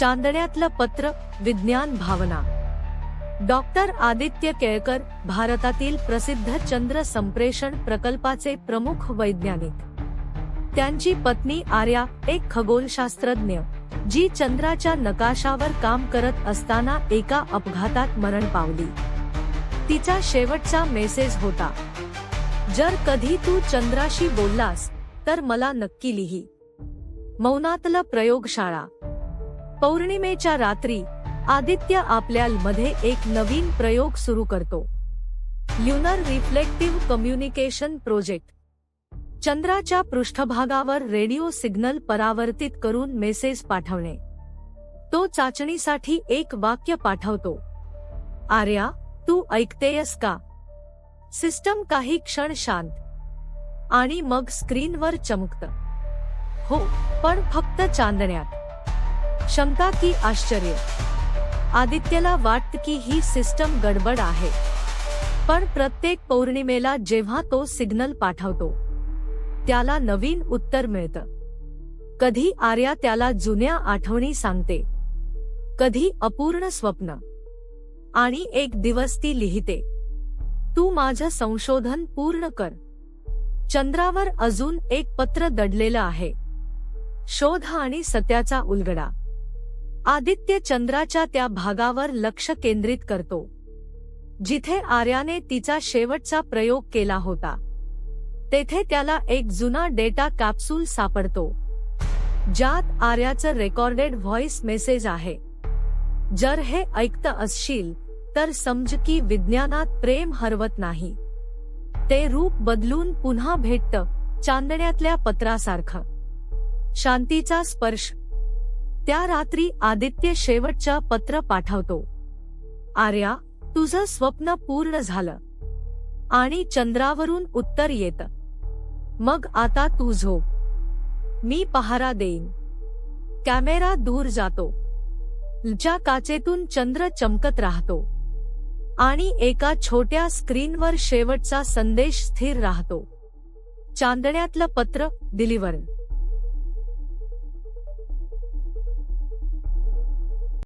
चांदण्यातलं पत्र, विज्ञान भावना. डॉक्टर आदित्य केळकर भारतातील प्रसिद्ध चंद्र संप्रेषण प्रकल्पाचे प्रमुख वैज्ञानिक. त्यांची पत्नी आर्या एक खगोलशास्त्रज्ञ, जी चंद्राच्या नकाशावर काम करत असताना एका अपघातात मरण पावली. तिचा शेवटचा मेसेज होता, जर कधी तू चंद्राशी बोललास तर मला नक्की लिही. मौनातलं प्रयोगशाळा. पौर्णिमेच्या रात्री आदित्य आपल्या मध्ये एक नवीन प्रयोग सुरू करतो. Lunar reflective communication project. चंद्राच्या पृष्ठभागावर रेडिओ सिग्नल परावर्तित करून मेसेज पाठवणे. तो चाचणीसाठी एक वाक्य पाठवतो, आर्या, तू ऐकतेयस का? सिस्टम काही क्षण शांत, आणि मग स्क्रीनवर चमकतं, हो, पण फक्त चांदण्यात. शंका की आश्चर्य. आदित्यला वाटतं की ही सिस्टम गडबड आहे. पण प्रत्येक पौर्णिमेला जेव्हा तो सिग्नल पाठवतो, त्याला नवीन उत्तर मिळतं. कधी आर्या त्याला जुन्या आठवणी सांगते, कधी अपूर्ण स्वप्न, आणि एक दिवस ती लिहिते, तू माझं संशोधन पूर्ण कर. चंद्रावर अजून एक पत्र दडलेलं आहे. शोध आणि सत्याचा उलगडा. आदित्य चंद्राच्या त्या भागावर लक्ष केंद्रित करतो, जिथे आर्याने तिचा शेवटचा प्रयोग केला होता. तेथे त्याला एक जुना डेटा कॅप्सूल सापडतो, ज्यात आर्याचं रेकॉर्डेड व्हॉइस मेसेज आहे. जर हे ऐकत असशील तर समज की विज्ञानात प्रेम हरवत नाही. ते रूप बदलून पुन्हा भेटतं, चांदण्यातल्या पत्रासारखं. शांतीचा स्पर्श. त्या रात्री आदित्य शेवटचं पत्र पाठवतो, आर्या, तुझं स्वप्न पूर्ण झालं. आणि चंद्रावरून उत्तर येतं, मग आता तू झोप, मी पहारा देईन. कॅमेरा दूर जातो. च्या काचेतून चंद्र चमकत राहतो, आणि एका छोट्या स्क्रीनवर शेवटचा संदेश स्थिर राहतो, चांदण्यातलं पत्र डिलिव्हर.